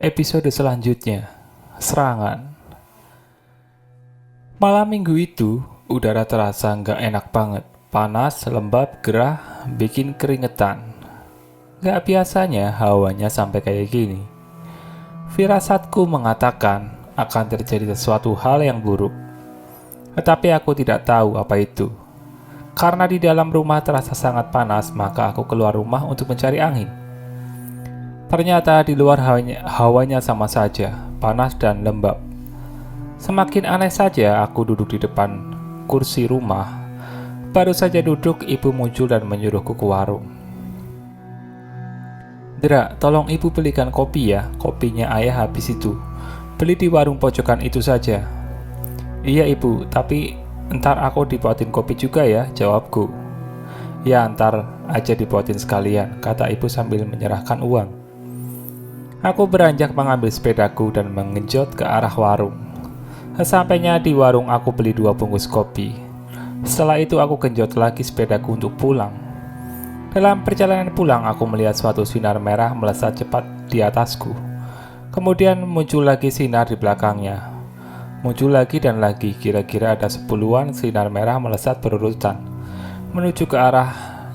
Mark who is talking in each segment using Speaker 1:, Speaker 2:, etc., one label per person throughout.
Speaker 1: Episode selanjutnya, serangan. Malam minggu itu, udara terasa nggak enak banget. Panas, lembab, gerah, bikin keringetan. Nggak biasanya hawanya sampai kayak gini. Firasatku mengatakan akan terjadi sesuatu hal yang buruk. Tetapi aku tidak tahu apa itu. Karena di dalam rumah terasa sangat panas, maka aku keluar rumah untuk mencari angin. Ternyata di luar hawanya sama saja, panas dan lembab. Semakin aneh saja aku duduk di depan kursi rumah. Baru saja duduk, ibu muncul dan menyuruhku ke warung. "Dra, tolong ibu belikan kopi ya, kopinya ayah habis itu. Beli di warung pojokan itu saja." "Iya ibu, tapi ntar aku dibuatin kopi juga ya," jawabku. "Ya, ntar aja dibuatin sekalian," kata ibu sambil menyerahkan uang. Aku beranjak mengambil sepedaku dan mengenjot ke arah warung. Sesampainya di warung, aku beli 2 bungkus kopi. Setelah itu aku genjot lagi sepedaku untuk pulang. Dalam perjalanan pulang, aku melihat suatu sinar merah melesat cepat di atasku. Kemudian muncul lagi sinar di belakangnya. Muncul lagi dan lagi, kira-kira ada 10-an sinar merah melesat berurutan, menuju ke arah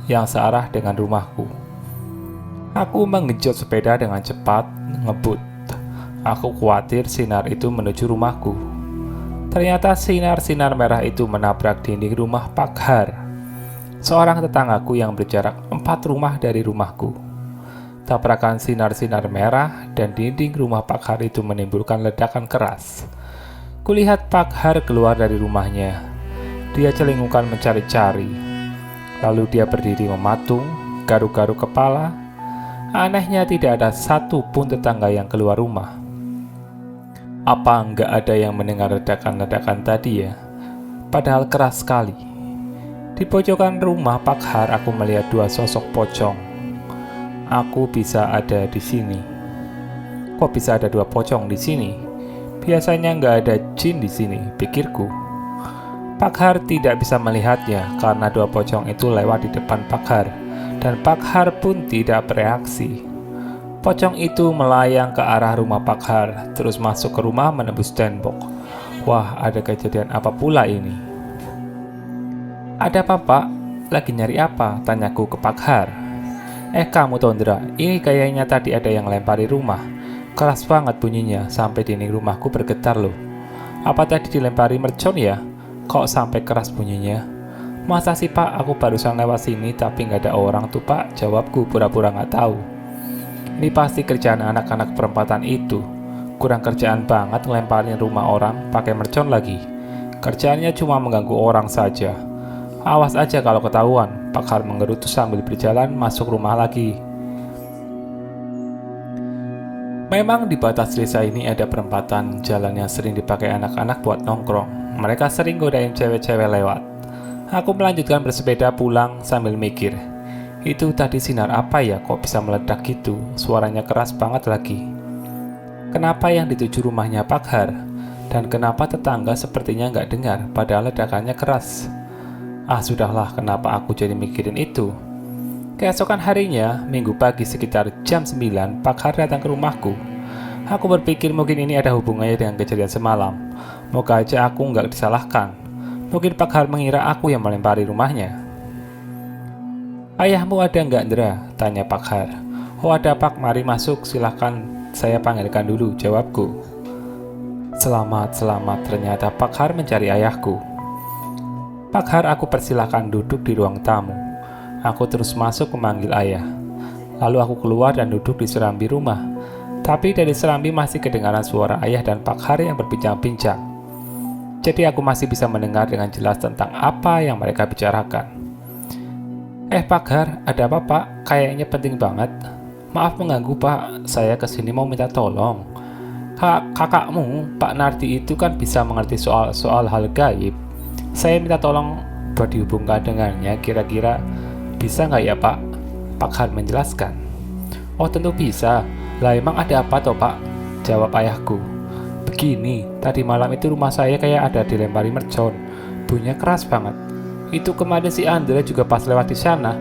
Speaker 1: yang searah dengan rumahku. Aku mengejut sepeda dengan cepat, ngebut. Aku khawatir sinar itu menuju rumahku. Ternyata sinar-sinar merah itu menabrak dinding rumah Pak Har, seorang tetanggaku yang berjarak 4 rumah dari rumahku. Tabrakan sinar-sinar merah dan dinding rumah Pak Har itu menimbulkan ledakan keras. Kulihat Pak Har keluar dari rumahnya. Dia celingukan mencari-cari. Lalu dia berdiri mematung, garuk-garuk kepala. Anehnya tidak ada satu pun tetangga yang keluar rumah. Apa nggak ada yang mendengar ledakan-ledakan tadi ya? Padahal keras sekali. Di pojokan rumah Pak Har aku melihat 2 sosok pocong. Aku bisa ada di sini. Kok bisa ada 2 pocong di sini? Biasanya nggak ada jin di sini, pikirku. Pak Har tidak bisa melihatnya karena 2 pocong itu lewat di depan Pak Har. Dan Pak Har pun tidak bereaksi. Pocong itu melayang ke arah rumah Pak Har, terus masuk ke rumah menembus tembok. Wah, ada kejadian apa pula ini? "Ada apa, Pak? Lagi nyari apa?" tanyaku ke Pak Har. Kamu Tondra, ini kayaknya tadi ada yang lempari rumah. Keras banget bunyinya, sampai dinding rumahku bergetar loh. Apa tadi dilempari mercon ya? Kok sampai keras bunyinya?" "Masa sih Pak, aku barusan lewat sini tapi nggak ada orang tuh Pak," jawabku pura-pura nggak tahu. Ini pasti kerjaan anak-anak perempatan itu. Kurang kerjaan banget ngelemparin rumah orang pakai mercon lagi. Kerjaannya cuma mengganggu orang saja. Awas aja kalau ketahuan, Pak Har mengerutu sambil berjalan masuk rumah lagi. Memang di batas desa ini ada perempatan jalan yang sering dipakai anak-anak buat nongkrong. Mereka sering godain cewek-cewek lewat. Aku melanjutkan bersepeda pulang sambil mikir, itu tadi sinar apa ya kok bisa meledak gitu? Suaranya keras banget lagi. Kenapa yang dituju rumahnya Pak Har? Dan kenapa tetangga sepertinya nggak dengar padahal ledakannya keras? Sudahlah, kenapa aku jadi mikirin itu? Keesokan harinya, minggu pagi sekitar jam 9, Pak Har datang ke rumahku. Aku berpikir mungkin ini ada hubungannya dengan kejadian semalam. Moga aja aku nggak disalahkan. Mungkin Pak Har mengira aku yang melempari rumahnya. "Ayahmu ada nggak, Ndra?" tanya Pak Har. "Oh ada Pak, mari masuk, silahkan saya panggilkan dulu," jawabku. Selamat, ternyata Pak Har mencari ayahku. Pak Har aku persilahkan duduk di ruang tamu. Aku terus masuk memanggil ayah. Lalu aku keluar dan duduk di serambi rumah. Tapi dari serambi masih kedengaran suara ayah dan Pak Har yang berbincang-bincang. Jadi aku masih bisa mendengar dengan jelas tentang apa yang mereka bicarakan. Pak Har, ada apa Pak? Kayaknya penting banget." "Maaf mengganggu Pak, saya kesini mau minta tolong. Kakakmu, Pak Nardi itu kan bisa mengerti soal hal gaib. Saya minta tolong buat dihubungkan dengannya, kira-kira bisa nggak ya Pak?" Pak Har menjelaskan. "Oh tentu bisa, lah emang ada apa toh Pak?" jawab ayahku. "Begini, tadi malam itu rumah saya kayak ada dilempari mercon. Bunyinya keras banget. Itu kemarin si Andrea juga pas lewat di sana.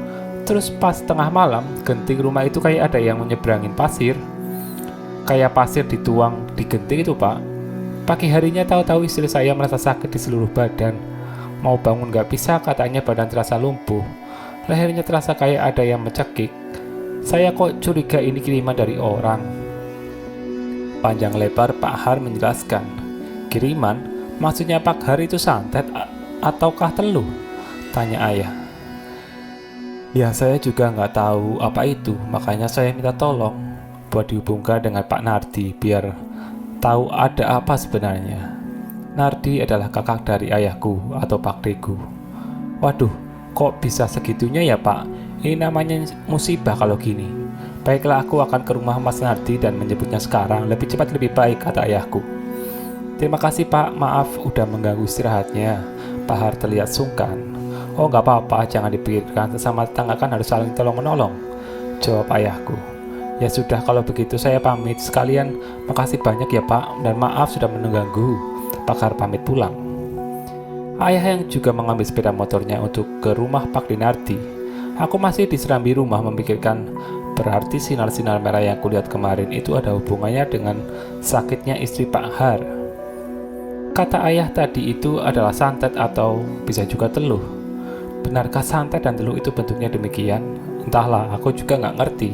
Speaker 1: Terus pas tengah malam, genting rumah itu kayak ada yang menyeberangin pasir. kayak pasir dituang di genting itu, Pak. Pagi harinya tahu-tahu istri saya merasa sakit di seluruh badan. Mau bangun gak bisa, katanya badan terasa lumpuh. Lehernya terasa kayak ada yang mencekik. Saya kok curiga ini kiriman dari orang. Panjang lebar Pak Har menjelaskan. Kiriman? Maksudnya Pak Har itu santet ataukah teluh? Tanya ayah. Ya saya juga nggak tahu apa itu, makanya saya minta tolong buat dihubungkan dengan Pak Nardi biar tahu ada apa sebenarnya. Nardi adalah kakak dari ayahku atau Pak Degu. Waduh, kok bisa segitunya ya Pak? Ini namanya musibah kalau gini. Baiklah, aku akan ke rumah Mas Nardi dan menyebutnya sekarang. Lebih cepat lebih baik, kata ayahku. Terima kasih Pak, maaf udah mengganggu istirahatnya. Pak Har terlihat sungkan. Oh nggak apa-apa, jangan dipikirkan, sesama tetangga kan harus saling tolong-menolong, jawab ayahku. Ya sudah kalau begitu saya pamit. Sekalian makasih banyak ya Pak, dan maaf sudah mengganggu. Pak Har pamit pulang. Ayah yang juga mengambil sepeda motornya untuk ke rumah Pak Dinardi. Aku masih di serambi rumah memikirkan, berarti sinar-sinar merah yang kulihat kemarin itu ada hubungannya dengan sakitnya istri Pak Har. Kata ayah tadi itu adalah santet atau bisa juga teluh. Benarkah santet dan teluh itu bentuknya demikian? Entahlah, aku juga nggak ngerti.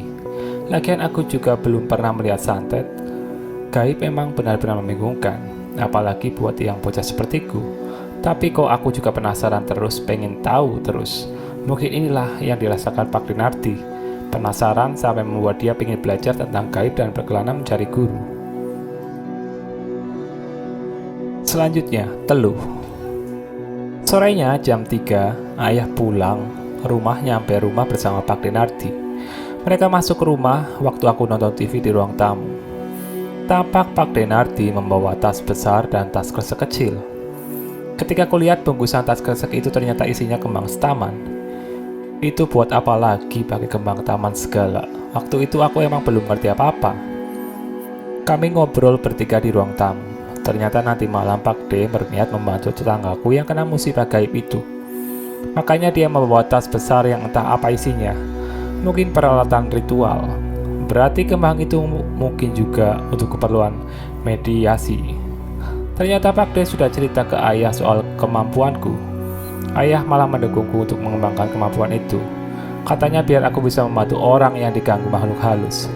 Speaker 1: Lagian aku juga belum pernah melihat santet. Gaib memang benar-benar membingungkan, apalagi buat yang bocah sepertiku. Tapi kok aku juga penasaran terus, pengen tahu terus. Mungkin inilah yang dirasakan Pak Dinardi. Penasaran sampai membuat dia pengen belajar tentang gaib dan berkelana mencari guru. Selanjutnya, teluh. Sorenya jam 3, ayah pulang rumah nyampe rumah bersama Pak Dinardi. Mereka masuk ke rumah waktu aku nonton TV di ruang tamu. Tampak Pak Dinardi membawa tas besar dan tas kresek kecil. Ketika kulihat bungkusan tas kresek itu ternyata isinya kembang setaman. Itu buat apa lagi pakai kembang taman segala? Waktu itu aku emang belum ngerti apa-apa. Kami ngobrol bertiga di ruang tamu. Ternyata nanti malam Pak D berniat membantu tetanggaku yang kena musibah gaib itu. Makanya dia membawa tas besar yang entah apa isinya. Mungkin peralatan ritual. Berarti kembang itu mungkin juga untuk keperluan mediasi. Ternyata Pak D sudah cerita ke ayah soal kemampuanku. Ayah malah mendukungku untuk mengembangkan kemampuan itu. Katanya biar aku bisa membantu orang yang diganggu makhluk halus.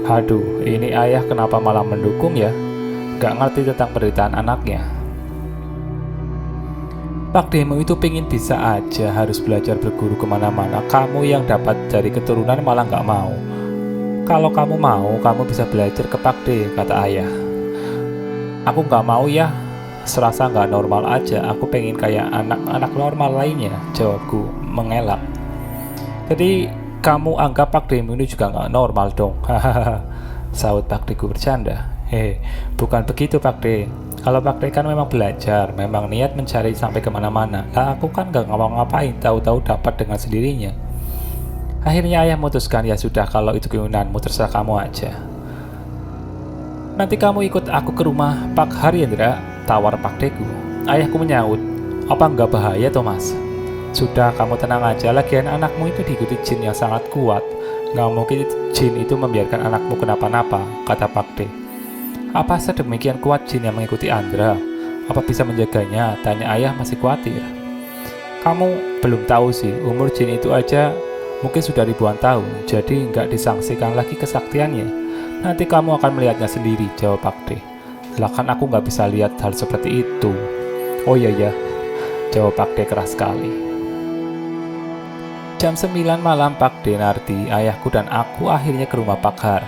Speaker 1: Haduh, ini ayah kenapa malah mendukung ya? Gak ngerti tentang penderitaan anaknya. Pak Demo itu pengen bisa aja harus belajar berguru kemana-mana. Kamu yang dapat dari keturunan malah gak mau. Kalau kamu mau, kamu bisa belajar ke Pak D, kata ayah. Aku gak mau ya, serasa gak normal aja. Aku pengen kayak anak-anak normal lainnya, jawabku mengelak. Jadi kamu anggap Pak Demo ini juga gak normal dong? Hahaha, sahut Pak D ku bercanda. Bukan begitu Pak D. Kalau Pak D kan memang belajar, memang niat mencari sampai kemana-mana. Lah aku kan gak ngapa-ngapain, tahu-tahu dapat dengan sendirinya. Akhirnya ayah memutuskan, ya sudah kalau itu keinginanmu terserah kamu aja. Nanti kamu ikut aku ke rumah Pak Haryendra, tawar Pak D ku. Ayahku menyaut, apa nggak bahaya Thomas? Sudah kamu tenang aja, lagian anakmu itu diikuti jin yang sangat kuat. Nggak mungkin jin itu membiarkan anakmu kenapa-napa, kata Pak D. Apa sedemikian kuat jin yang mengikuti Andra? Apa bisa menjaganya? Tanya ayah masih khawatir. Kamu belum tahu sih, umur jin itu aja mungkin sudah ribuan tahun, jadi nggak disangsikan lagi kesaktiannya. Nanti kamu akan melihatnya sendiri, jawab Pak D. Lah kan aku nggak bisa lihat hal seperti itu. Oh iya ya, jawab Pak D keras sekali. Jam 9 malam Pak Dinardi, ayahku dan aku akhirnya ke rumah Pak Har.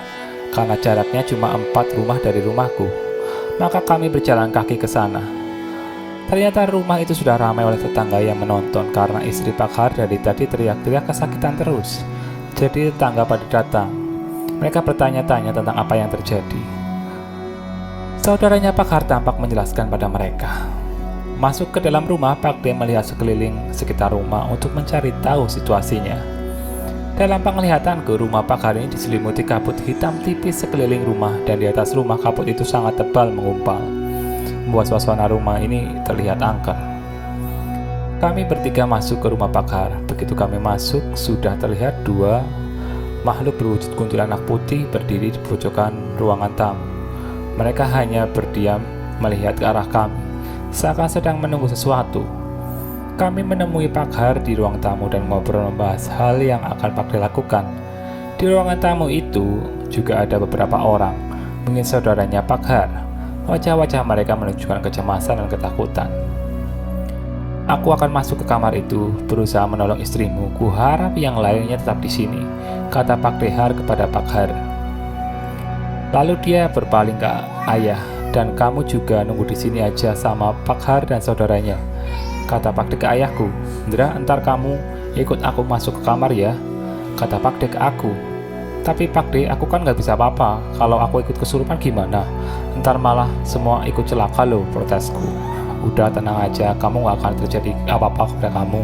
Speaker 1: Karena jaraknya cuma 4 rumah dari rumahku, maka kami berjalan kaki ke sana. Ternyata rumah itu sudah ramai oleh tetangga yang menonton karena istri Pak Har dari tadi teriak-teriak kesakitan terus. Jadi tetangga pada datang. Mereka bertanya-tanya tentang apa yang terjadi. Saudaranya Pak Har tampak menjelaskan pada mereka. Masuk ke dalam rumah, Pak D melihat sekeliling sekitar rumah untuk mencari tahu situasinya. Dalam penglihatanku, rumah Pak Har ini diselimuti kabut hitam tipis sekeliling rumah, dan di atas rumah kabut itu sangat tebal mengumpal, membuat suasana rumah ini terlihat angker. Kami bertiga masuk ke rumah Pak Har. Begitu kami masuk, sudah terlihat 2 makhluk berwujud kuntilanak putih berdiri di pojokan ruangan tamu. Mereka hanya berdiam melihat ke arah kami, seakan sedang menunggu sesuatu. Kami menemui Pak Har di ruang tamu dan ngobrol membahas hal yang akan Pak D lakukan. Di ruangan tamu itu juga ada beberapa orang, mungkin saudaranya Pak Har. Wajah-wajah mereka menunjukkan kecemasan dan ketakutan. Aku akan masuk ke kamar itu, berusaha menolong istrimu. Kuharap yang lainnya tetap di sini, kata Pak D Har kepada Pak Har. Lalu dia berpaling ke ayah, dan kamu juga nunggu di sini aja sama Pak Har dan saudaranya, kata Pak D ke ayahku. Ndra, entar kamu ikut aku masuk ke kamar ya, kata Pak D ke aku. Tapi Pak D, aku kan nggak bisa apa-apa. Kalau aku ikut kesurupan gimana? Ntar malah semua ikut celaka loh, protesku. Udah tenang aja, kamu gak akan terjadi apa-apa kepada kamu.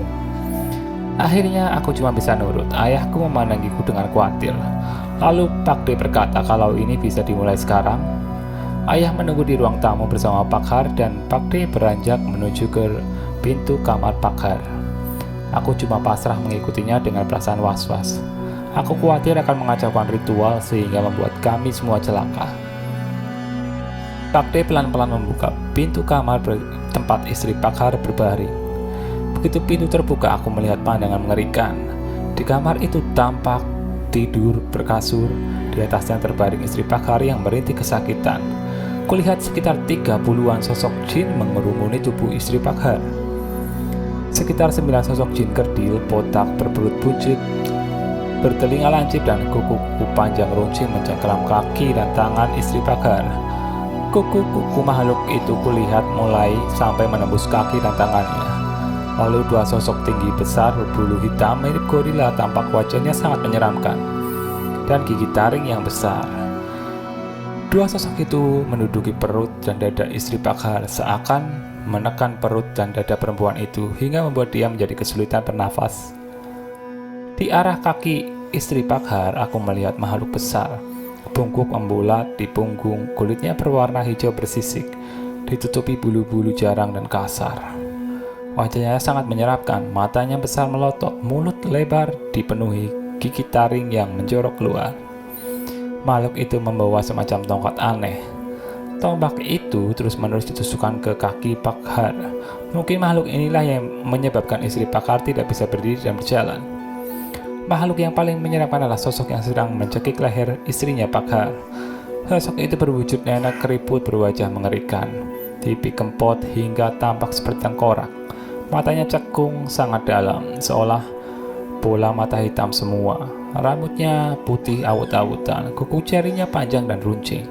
Speaker 1: Akhirnya aku cuma bisa nurut. Ayahku memandangiku dengan khawatir. Lalu Pak D berkata kalau ini bisa dimulai sekarang. Ayah menunggu di ruang tamu bersama Pak Har dan Pak D beranjak menuju ke pintu kamar Pak Har. Aku cuma pasrah mengikutinya dengan perasaan was-was. Aku khawatir akan mengacaukan ritual sehingga membuat kami semua celaka. Pak D pelan-pelan membuka pintu kamar tempat istri Pak Har berbaring. Begitu pintu terbuka, aku melihat pandangan mengerikan. Di kamar itu tampak tidur berkasur, di atasnya terbaring istri Pak Har yang merintih kesakitan. Kulihat sekitar 30-an sosok jin mengerumuni tubuh istri Pak Har. Sekitar 9 sosok jin kerdil, botak, berperut buncit, bertelinga lancip dan kuku-kuku panjang runcing mencengkeram kaki dan tangan istri Pak Har. Kuku-kuku makhluk itu kulihat mulai sampai menembus kaki dan tangannya. Lalu 2 sosok tinggi besar berbulu hitam mirip gorila, tampak wajahnya sangat menyeramkan dan gigi taring yang besar. 2 sosok itu menduduki perut dan dada istri Pak Har, seakan menekan perut dan dada perempuan itu hingga membuat dia menjadi kesulitan bernafas. Di arah kaki istri Pak Har, aku melihat makhluk besar, bungkuk membulat di punggung, kulitnya berwarna hijau bersisik, ditutupi bulu-bulu jarang dan kasar. Wajahnya sangat menyeramkan, matanya besar melotot, mulut lebar dipenuhi gigi taring yang menjorok keluar. Makhluk itu membawa semacam tongkat aneh. Tombak itu terus-menerus ditusukkan ke kaki Pak Har. Mungkin makhluk inilah yang menyebabkan istri Pak Har tidak bisa berdiri dan berjalan. Makhluk yang paling menyeramkan adalah sosok yang sedang mencekik leher istrinya Pak Har. Sosok itu berwujud nenek keriput berwajah mengerikan, pipi kempot hingga tampak seperti tengkorak. Matanya cekung sangat dalam, seolah bola mata hitam semua. Rambutnya putih awut-awutan, kuku jarinya panjang dan runcing.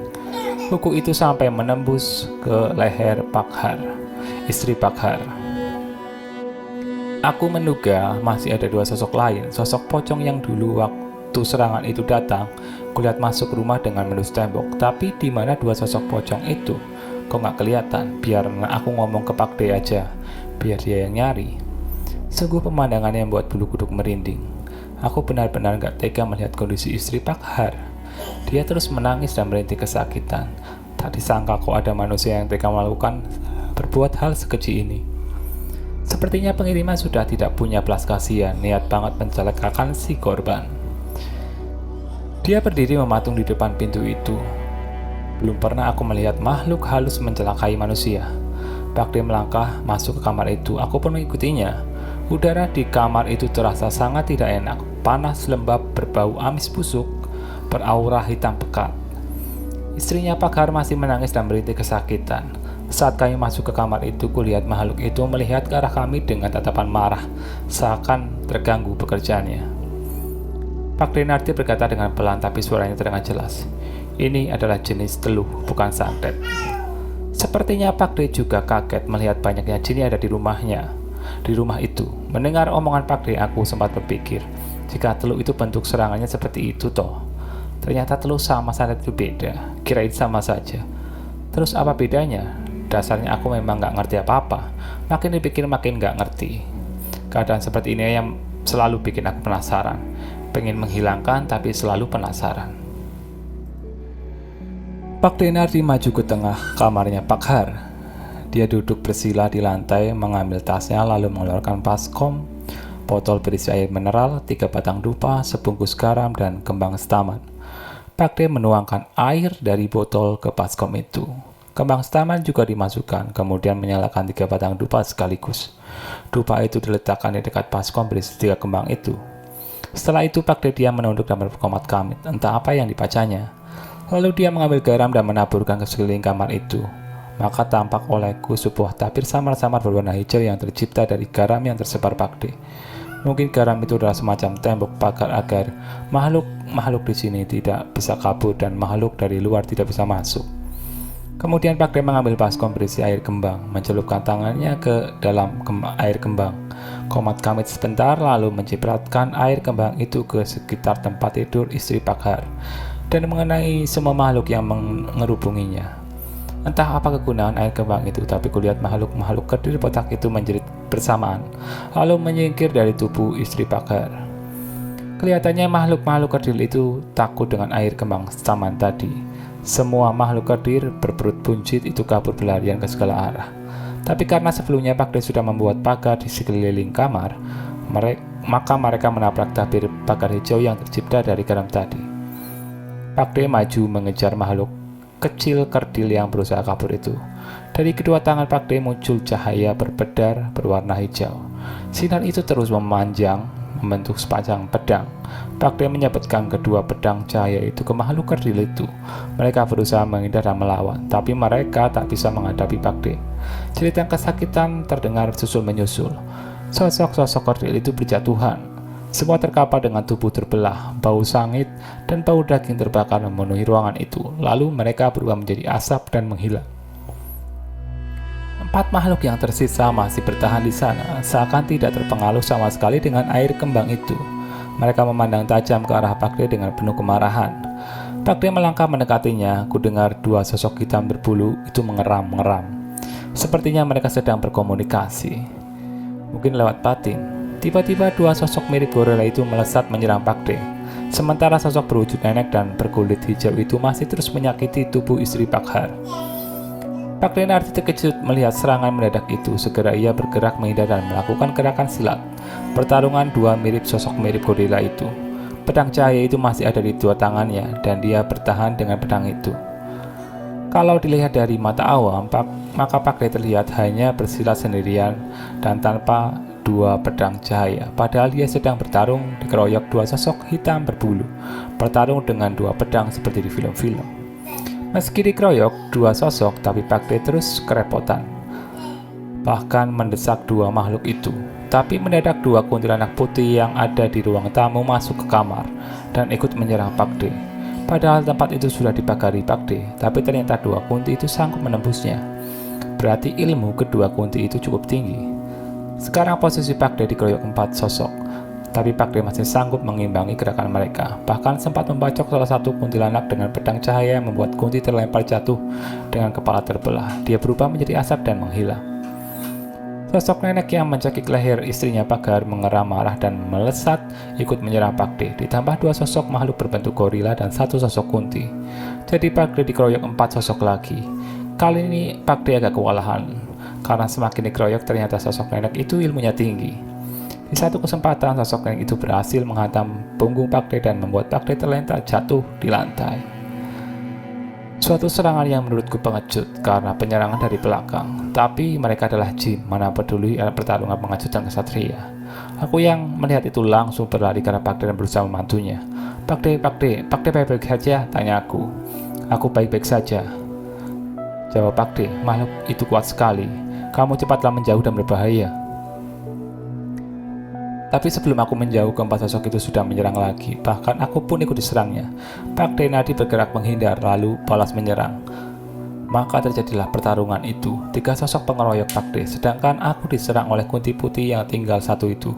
Speaker 1: Kuku itu sampai menembus ke leher Pak Har, istri Pak Har. Aku menduga masih ada 2 sosok lain. Sosok pocong yang dulu waktu serangan itu datang, kulihat masuk rumah dengan menembus tembok. Tapi di mana 2 sosok pocong itu? Kok nggak kelihatan? Biar aku ngomong ke Pak D aja, biar dia yang nyari. Sungguh pemandangan yang membuat bulu kuduk merinding. Aku benar-benar gak tega melihat kondisi istri Pak Har. Dia terus menangis dan merintih kesakitan. Tak disangka kok ada manusia yang tega melakukan berbuat hal sekeji ini. Sepertinya pengiriman sudah tidak punya belas kasihan, niat banget mencelakakan si korban. Dia berdiri mematung di depan pintu itu. Belum pernah aku melihat makhluk halus mencelakai manusia. Pak D melangkah masuk ke kamar itu, aku pun mengikutinya. Udara di kamar itu terasa sangat tidak enak, panas lembab berbau amis busuk, beraura hitam pekat. Istrinya Pak Har masih menangis dan merintih kesakitan. Saat kami masuk ke kamar itu, kulihat makhluk itu melihat ke arah kami dengan tatapan marah, seakan terganggu pekerjaannya. Pak D Narti berkata dengan pelan tapi suaranya terdengar jelas, "Ini adalah jenis teluh, bukan santet." Sepertinya Pak D juga kaget melihat banyaknya jin ada di rumahnya. Di rumah itu, mendengar omongan Pak D, aku sempat berpikir, jika teluh itu bentuk serangannya seperti itu toh. Ternyata teluh sama santet itu beda, kirain sama saja. Terus apa bedanya? Dasarnya aku memang gak ngerti apa-apa. Makin dipikir makin gak ngerti. Keadaan seperti ini yang selalu bikin aku penasaran. Pengen menghilangkan tapi selalu penasaran. Pak D Narti maju ke tengah kamarnya Pak Har. Dia duduk bersila di lantai, mengambil tasnya lalu mengeluarkan baskom, botol berisi air mineral, 3 batang dupa, sebungkus garam, dan kembang setaman. Pakde menuangkan air dari botol ke baskom itu. Kembang stamen juga dimasukkan, kemudian menyalakan 3 batang dupa sekaligus. Dupa itu diletakkan di dekat baskom berisi 3 kembang itu. Setelah itu Pakde diam menunduk dan berkomat kamit, entah apa yang dibacanya. Lalu dia mengambil garam dan menaburkan ke sekeliling kamar itu. Maka tampak olehku sebuah tabir samar-samar berwarna hijau yang tercipta dari garam yang tersebar Pakde. Mungkin garam itu adalah semacam tembok pagar agar makhluk di sini tidak bisa kabur dan makhluk dari luar tidak bisa masuk. Kemudian Pakde mengambil baskom berisi air kembang, mencelupkan tangannya ke dalam air kembang. Komat kamit sebentar lalu mencipratkan air kembang itu ke sekitar tempat tidur istri Paghar dan mengenai semua makhluk yang mengerubunginya. Entah apa kegunaan air kembang itu, tapi kulihat makhluk-makhluk kerdil botak itu menjerit bersamaan, lalu menyingkir dari tubuh istri Paghar. Kelihatannya makhluk-makhluk kerdil itu takut dengan air kembang staman tadi. Semua makhluk kerdil berperut buncit itu kabur berlarian ke segala arah. Tapi karena sebelumnya Pakde sudah membuat pagar di sekeliling kamar, maka mereka menabrak tabir pagar hijau yang tercipta dari garam tadi. Pakde maju mengejar makhluk kecil kerdil yang berusaha kabur itu. Dari kedua tangan Pakde muncul cahaya berbedar berwarna hijau. Sinar itu terus memanjang membentuk sepasang pedang. Pakde menyabetkan kedua pedang cahaya itu ke makhluk kerdil itu. Mereka berusaha menghindar dan melawan, tapi mereka tak bisa menghadapi Pakde. Cerita kesakitan terdengar susul menyusul. Sosok-sosok kerdil itu berjatuhan. Semua terkapar dengan tubuh terbelah, bau sangit, dan bau daging terbakar memenuhi ruangan itu. Lalu mereka berubah menjadi asap dan menghilang. 4 makhluk yang tersisa masih bertahan di sana, seakan tidak terpengaruh sama sekali dengan air kembang itu. Mereka memandang tajam ke arah Pakde dengan penuh kemarahan. Pakde melangkah mendekatinya. Ku dengar 2 sosok hitam berbulu itu mengeram-ngeram. Sepertinya mereka sedang berkomunikasi, mungkin lewat batin. Tiba-tiba 2 sosok mirip gorila itu melesat menyerang Pakde. Sementara sosok berwujud nenek dan berkulit hijau itu masih terus menyakiti tubuh istri Paghar. Pakde Narti terkejut melihat serangan mendadak itu. Segera ia bergerak menghindar dan melakukan gerakan silat. Pertarungan 2 sosok mirip gorila itu. Pedang cahaya itu masih ada di 2 tangannya dan dia bertahan dengan pedang itu. Kalau dilihat dari mata awam, maka Pakde terlihat hanya bersilat sendirian dan tanpa 2 pedang cahaya, padahal dia sedang bertarung dikeroyok 2 sosok hitam berbulu, bertarung dengan 2 pedang seperti di film-film. Meski dikeroyok 2 sosok, tapi Pakde terus kerepotan, bahkan mendesak 2 makhluk itu. Tapi mendadak 2 kuntilanak putih yang ada di ruang tamu masuk ke kamar dan ikut menyerang Pakde. Padahal tempat itu sudah dipagari Pakde, tapi ternyata 2 kunti itu sanggup menembusnya. Berarti ilmu kedua kunti itu cukup tinggi. Sekarang posisi Pakde dikeroyok 4 sosok, tapi Pakde masih sanggup mengimbangi gerakan mereka. Bahkan sempat membacok salah satu kuntilanak dengan pedang cahaya yang membuat kunti terlempar jatuh dengan kepala terbelah. Dia berubah menjadi asap dan menghilang. Sosok nenek yang mencekik leher istrinya Paghar mengeram marah dan melesat ikut menyerang Pakde. Ditambah 2 sosok makhluk berbentuk gorila dan 1 sosok kunti. Jadi Pakde dikeroyok 4 sosok lagi. Kali ini Pakde agak kewalahan, karena semakin dikeroyok ternyata sosok nenek itu ilmunya tinggi. Di satu kesempatan sosok nenek itu berhasil menghantam punggung Pakde dan membuat Pakde terlentang jatuh di lantai. Suatu serangan yang menurutku pengecut karena penyerangan dari belakang. Tapi mereka adalah jin, mana peduli pertarungan mengejutkan kesatria. Aku yang melihat itu langsung berlari karena Pakde dan berusaha membantunya. Pakde baik-baik saja? Tanya aku. Aku baik-baik saja, jawab Pakde. Makhluk itu kuat sekali. Kamu cepatlah menjauh dan berbahaya. Tapi sebelum aku menjauh, keempat sosok itu sudah menyerang lagi. Bahkan aku pun ikut diserangnya. Pakde Narti bergerak menghindar, lalu balas menyerang. Maka terjadilah pertarungan itu. 3 sosok pengeroyok Pakde, sedangkan aku diserang oleh kunti putih yang tinggal 1 itu.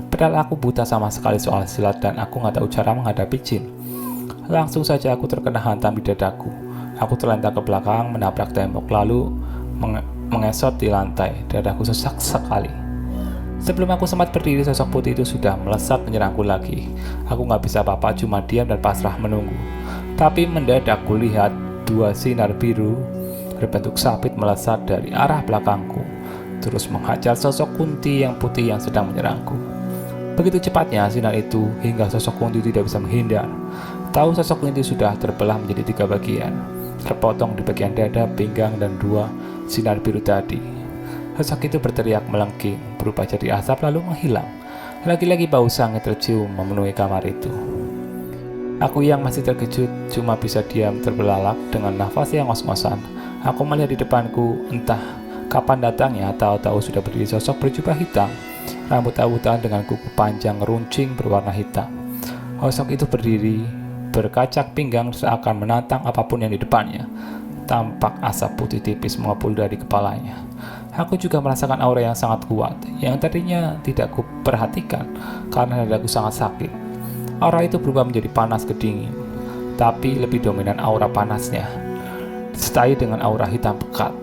Speaker 1: Padahal aku buta sama sekali soal silat dan aku nggak tahu cara menghadapi jin. Langsung saja aku terkena hantam di dadaku. Aku terlentang ke belakang, menabrak tembok, lalu mengesot di lantai. Dadaku sesak sekali. Sebelum aku sempat berdiri, sosok putih itu sudah melesat menyerangku lagi. Aku nggak bisa apa-apa, cuma diam dan pasrah menunggu. Tapi mendadak kulihat 2 sinar biru berbentuk sabit melesat dari arah belakangku, terus menghajar sosok kunti yang putih yang sedang menyerangku. Begitu cepatnya sinar itu hingga sosok kunti tidak bisa menghindar. Tahu sosok itu sudah terbelah menjadi 3 bagian, terpotong di bagian dada, pinggang, dan 2 sinar biru tadi. Sosok itu berteriak melengking, berubah jadi asap lalu menghilang. Lagi-lagi bau sangit tercium memenuhi kamar itu. Aku yang masih terkejut cuma bisa diam terbelalak dengan nafas yang ngos-ngosan. Aku melihat di depanku, entah kapan datangnya, tahu-tahu sudah berdiri sosok berjubah hitam, rambut abutan dengan kuku panjang runcing berwarna hitam. Sosok itu berdiri, berkacak pinggang seakan menantang apapun yang di depannya. Tampak asap putih tipis mengepul dari kepalanya. Aku juga merasakan aura yang sangat kuat, yang tadinya tidak kuperhatikan karena dadaku sangat sakit. Aura itu berubah menjadi panas ke dingin, tapi lebih dominan aura panasnya, disertai dengan aura hitam pekat.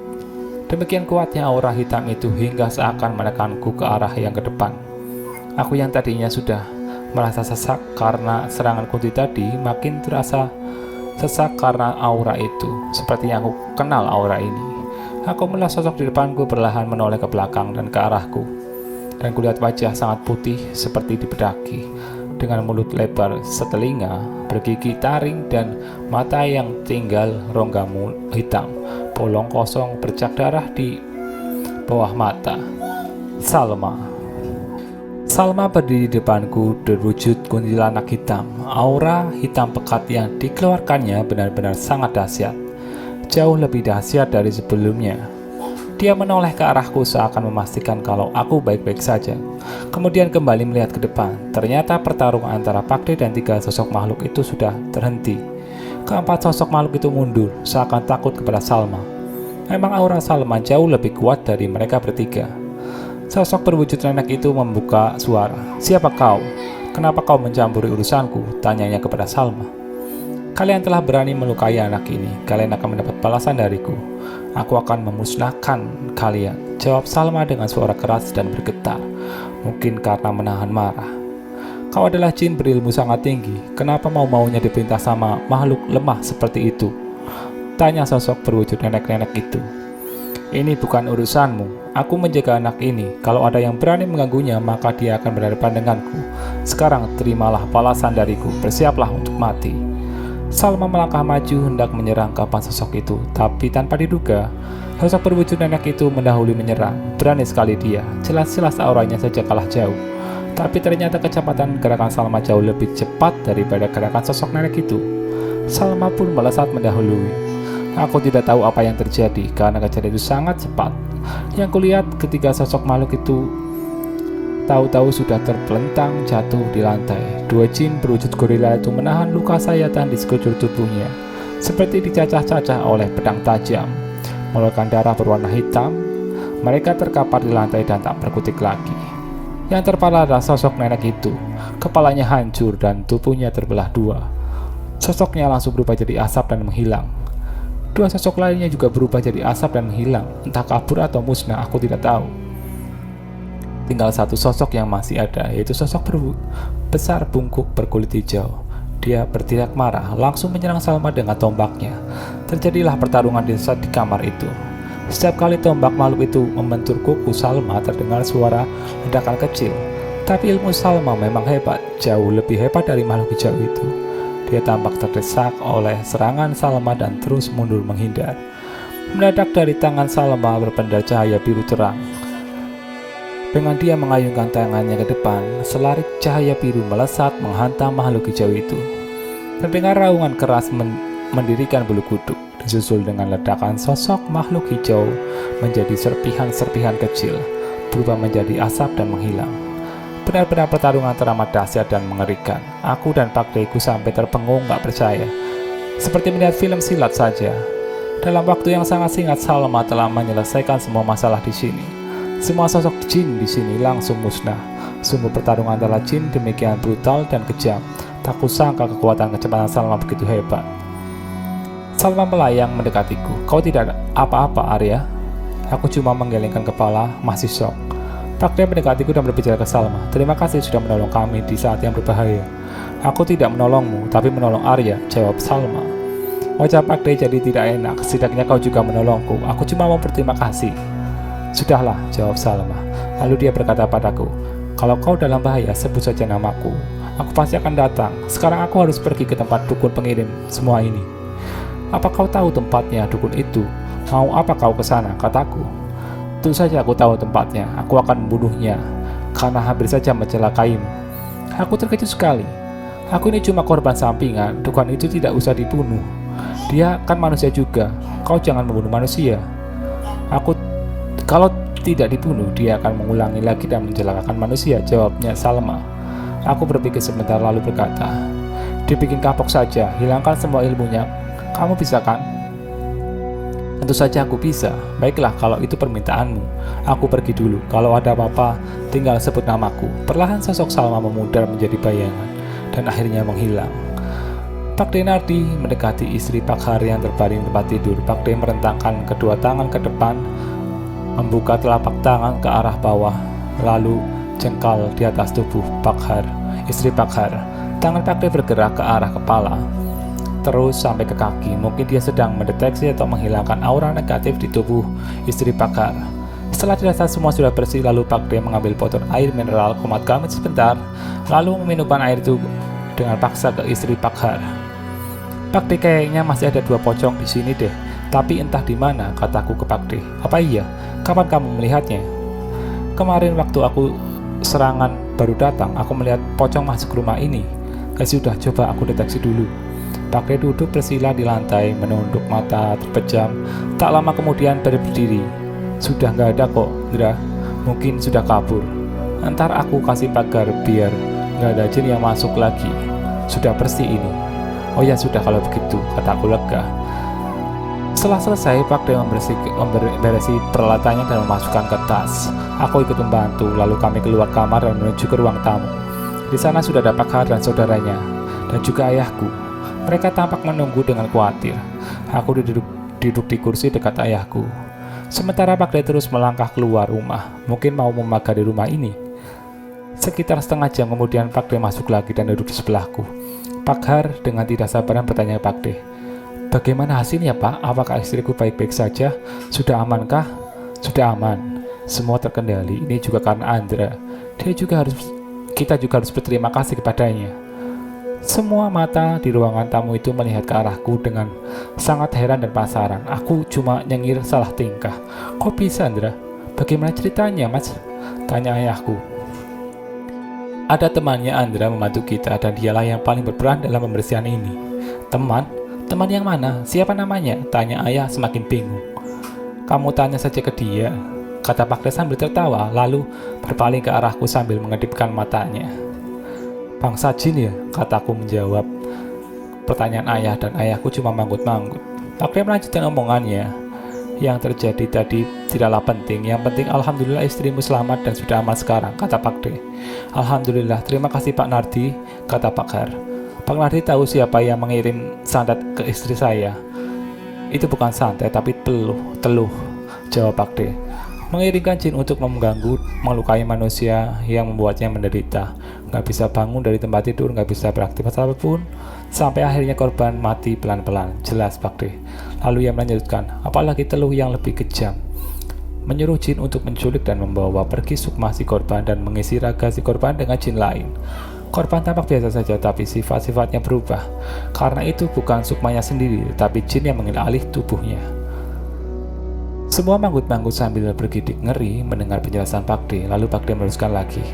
Speaker 1: Demikian kuatnya aura hitam itu hingga seakan menekanku ke arah yang ke depan. Aku yang tadinya sudah merasa sesak karena serangan kunti tadi, makin terasa sesak karena aura itu. Sepertinya aku kenal aura ini. Aku melihat sosok di depanku perlahan menoleh ke belakang dan ke arahku, dan kulihat wajah sangat putih seperti dibedaki, dengan mulut lebar setelinga, bergigi taring, dan mata yang tinggal rongga hitam, bolong kosong bercak darah di bawah mata. Salma berdiri di depanku berwujud kuntilanak hitam. Aura hitam pekat yang dikeluarkannya benar-benar sangat dahsyat, jauh lebih dahsyat dari sebelumnya. Dia menoleh ke arahku seakan memastikan kalau aku baik-baik saja. Kemudian kembali melihat ke depan. Ternyata pertarungan antara Pakde dan 3 sosok makhluk itu sudah terhenti. Keempat sosok makhluk itu mundur, seakan takut kepada Salma. Memang aura Salma jauh lebih kuat dari mereka bertiga. Sosok berwujud nenek itu membuka suara. "Siapa kau? Kenapa kau mencampuri urusanku?" tanyanya kepada Salma. "Kalian telah berani melukai anak ini. Kalian akan mendapat balasan dariku. Aku akan memusnahkan kalian," jawab Salma dengan suara keras dan bergetar, mungkin karena menahan marah. "Kau adalah jin berilmu sangat tinggi. Kenapa mau-maunya diperintah sama makhluk lemah seperti itu?" tanya sosok berwujud nenek-nenek itu. "Ini bukan urusanmu. Aku menjaga anak ini. Kalau ada yang berani mengganggunya, maka dia akan berhadapan denganku. Sekarang terimalah balasan dariku. Bersiaplah untuk mati." Salma melangkah maju hendak menyerang kapan sosok itu, tapi tanpa diduga, sosok berwujud nenek itu mendahului menyerang. Berani sekali dia, jelas-jelas auranya saja kalah jauh. Tapi ternyata kecepatan gerakan Salma jauh lebih cepat daripada gerakan sosok nenek itu. Salma pun melesat mendahului. Aku tidak tahu apa yang terjadi karena kejadian itu sangat cepat. Yang kulihat ketika sosok makhluk itu tahu-tahu sudah terpelentang jatuh di lantai. 2 jin berwujud gorila itu menahan luka sayatan di sekujur tubuhnya, seperti dicacah-cacah oleh pedang tajam. Mengeluarkan darah berwarna hitam, mereka terkapar di lantai dan tak berkutik lagi. Yang terpala adalah sosok nenek itu. Kepalanya hancur dan tubuhnya terbelah 2. Sosoknya langsung berubah jadi asap dan menghilang. 2 sosok lainnya juga berubah jadi asap dan menghilang, entah kabur atau musnah, aku tidak tahu. Tinggal 1 sosok yang masih ada, yaitu sosok besar bungkuk berkulit hijau. Dia berteriak marah, langsung menyerang Salma dengan tombaknya. Terjadilah pertarungan di kamar itu. Setiap kali tombak makhluk itu membentur kuku Salma, terdengar suara ledakan kecil. Tapi ilmu Salma memang hebat, jauh lebih hebat dari makhluk hijau itu. Dia tampak terdesak oleh serangan Salma dan terus mundur menghindar. Mendadak dari tangan Salma berpendar cahaya biru terang. Dengan dia mengayunkan tangannya ke depan, selarik cahaya biru melesat menghantam makhluk hijau itu. Terdengar raungan keras mendirikan bulu kuduk, disusul dengan ledakan sosok makhluk hijau menjadi serpihan-serpihan kecil, berubah menjadi asap dan menghilang. Benar-benar pertarungan teramat dahsyat dan mengerikan. Aku dan Pakdeku sampai terpengung gak percaya, seperti melihat film silat saja. Dalam waktu yang sangat singkat, Salma telah menyelesaikan semua masalah di sini. Semua sosok jin di sini langsung musnah. Sungguh pertarungan antara jin demikian brutal dan kejam. Tak kusangka kekuatan kecepatan Salma begitu hebat. Salma melayang mendekatiku. "Kau tidak ada apa-apa, Arya?" Aku cuma menggelengkan kepala, masih shock. Pakde mendekatiku dan berbicara ke Salma. "Terima kasih sudah menolong kami di saat yang berbahaya." "Aku tidak menolongmu, tapi menolong Arya," jawab Salma. Wajah Pakde jadi tidak enak. "Setidaknya kau juga menolongku. Aku cuma mau berterima kasih." "Sudahlah," jawab Salma. Lalu dia berkata padaku, "Kalau kau dalam bahaya, sebut saja namaku. Aku pasti akan datang. Sekarang aku harus pergi ke tempat dukun pengirim semua ini. Apa kau tahu tempatnya dukun itu? Mau apa kau ke sana? Kataku. Tentu saja aku tahu tempatnya. Aku akan membunuhnya karena hampir saja mencelakaimu. Aku terkejut sekali. Aku ini cuma korban sampingan. Dukun itu tidak usah dibunuh. Dia kan manusia juga. Kau jangan membunuh manusia. Kalau tidak dibunuh, dia akan mengulangi lagi dan mencelakakan manusia, jawabnya Salma. Aku berpikir sebentar lalu berkata, dibikin kapok saja, hilangkan semua ilmunya. Kamu bisa kan? Tentu saja aku bisa. Baiklah, kalau itu permintaanmu. Aku pergi dulu. Kalau ada apa-apa, tinggal sebut namaku. Perlahan sosok Salma memudar menjadi bayangan dan akhirnya menghilang. Pak Denardi mendekati istri Pak Har yang terbaring di tempat tidur. Pak De merentangkan kedua tangan ke depan, membuka telapak tangan ke arah bawah, lalu jengkal di atas tubuh Pak Har, istri Pak Har. Tangan Pak De bergerak ke arah kepala, terus sampai ke kaki. Mungkin dia sedang mendeteksi atau menghilangkan aura negatif di tubuh istri Pak Har. Setelah dirasa semua sudah bersih, lalu Pak De mengambil botol air mineral, komat kami sebentar, lalu meminumkan air itu dengan paksa ke istri Pak Har. Pak De, kayaknya masih ada 2 pocong di sini deh, tapi entah di mana, kataku ke Pak De. Apa iya? Kapan kamu melihatnya? Kemarin waktu aku serangan baru datang, aku melihat pocong masuk rumah ini. Sudah, coba aku deteksi dulu. Pak De duduk bersila di lantai, menunduk mata terpejam. Tak lama kemudian berdiri. Sudah nggak ada kok, Indra. Mungkin sudah kabur. Ntar aku kasih pagar biar nggak ada jin yang masuk lagi. Sudah bersih ini. Oh ya sudah kalau begitu, kataku lega. Setelah selesai, Pak De memberesi peralatannya dan memasukkan ke tas. Aku ikut membantu, lalu kami keluar kamar dan menuju ke ruang tamu. Di sana sudah ada Pak Har dan saudaranya, dan juga ayahku. Mereka tampak menunggu dengan khawatir. Aku duduk di kursi dekat ayahku. Sementara Pak De terus melangkah keluar rumah, mungkin mau memagari rumah ini. Sekitar setengah jam kemudian Pak De masuk lagi dan duduk di sebelahku. Pak Har dengan tidak sabaran bertanya Pak De, bagaimana hasilnya Pak? Apakah istriku baik-baik saja? Sudah amankah? Sudah aman. Semua terkendali. Ini juga karena Andra. Kita juga harus berterima kasih kepadanya. Semua mata di ruangan tamu itu melihat ke arahku dengan sangat heran dan penasaran. Aku cuma nyengir salah tingkah. Kok bisa Andra? Bagaimana ceritanya Mas? Tanya ayahku. Ada temannya Andra membantu kita dan dialah yang paling berperan dalam pembersihan ini. Teman? Teman yang mana? Siapa namanya? Tanya ayah semakin bingung. Kamu tanya saja ke dia, kata Pak De sambil tertawa, lalu berpaling ke arahku sambil mengedipkan matanya. Bangsa jin ya? Kataku menjawab pertanyaan ayah dan ayahku cuma manggut-manggut. Pak De melanjutkan omongannya. Yang terjadi tadi tidaklah penting. Yang penting alhamdulillah istrimu selamat dan sudah aman sekarang, kata Pak De. Alhamdulillah, terima kasih Pak Nardi, kata Pak Har. Pak Nardi tahu siapa yang mengirim santet ke istri saya. Itu bukan santet tapi teluh, jawab Pak De. Mengirimkan jin untuk mengganggu, melukai manusia yang membuatnya menderita. Nggak bisa bangun dari tempat tidur, nggak bisa beraktivitas apapun, sampai akhirnya korban mati pelan-pelan, jelas Pak De. Lalu ia melanjutkan, apalagi teluh yang lebih kejam, menyuruh jin untuk menculik dan membawa pergi sukma si korban dan mengisi raga si korban dengan jin lain. Korban tampak biasa saja, tapi sifat-sifatnya berubah. Karena itu bukan sukmanya sendiri, tapi jin yang mengambil alih tubuhnya. Semua manggut-manggut sambil bergidik ngeri mendengar penjelasan Pak De. Lalu Pak De meneruskan lagi.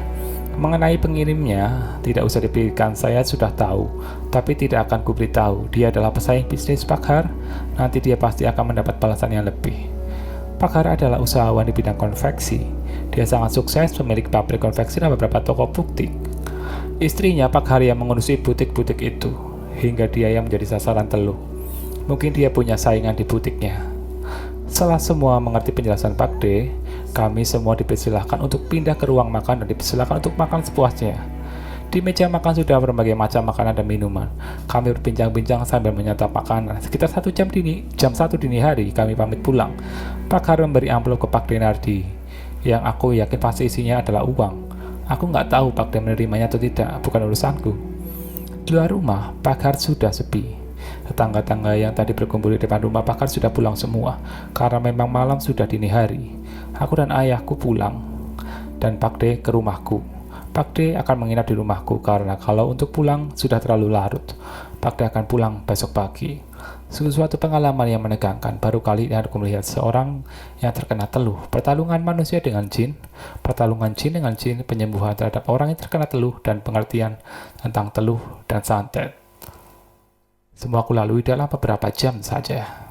Speaker 1: Mengenai pengirimnya, tidak usah dipikirkan, saya sudah tahu, tapi tidak akan kuberitahu. Dia adalah pesaing bisnis Pak Har. Nanti dia pasti akan mendapat balasan yang lebih. Pak Har adalah usahawan di bidang konveksi. Dia sangat sukses, pemilik pabrik konveksi dan beberapa toko butik. Istrinya Pak Har yang mengurusi butik-butik itu, hingga dia yang menjadi sasaran teluh. Mungkin dia punya saingan di butiknya. Setelah semua mengerti penjelasan Pak De, kami semua dipersilahkan untuk pindah ke ruang makan dan dipersilahkan untuk makan sepuasnya. Di meja makan sudah berbagai macam makanan dan minuman. Kami berbincang-bincang sambil menyantap makanan. Sekitar jam 1 dini hari, kami pamit pulang. Pak Har memberi amplop ke Pak Denardi, yang aku yakin pasti isinya adalah uang. Aku nggak tahu Pak De menerimanya atau tidak, bukan urusanku. Di luar rumah, Pak Har sudah sepi. Tetangga-tangga yang tadi berkumpul di depan rumah Pak Har sudah pulang semua, karena memang malam sudah dini hari. Aku dan ayahku pulang, dan Pak De ke rumahku. Pakde akan menginap di rumahku karena kalau untuk pulang sudah terlalu larut. Pakde akan pulang besok pagi. Suatu pengalaman yang menegangkan. Baru kali ini aku melihat seorang yang terkena teluh. Pertarungan manusia dengan jin, pertarungan jin dengan jin, penyembuhan terhadap orang yang terkena teluh, dan pengertian tentang teluh dan santet. Semua aku lalui dalam beberapa jam saja.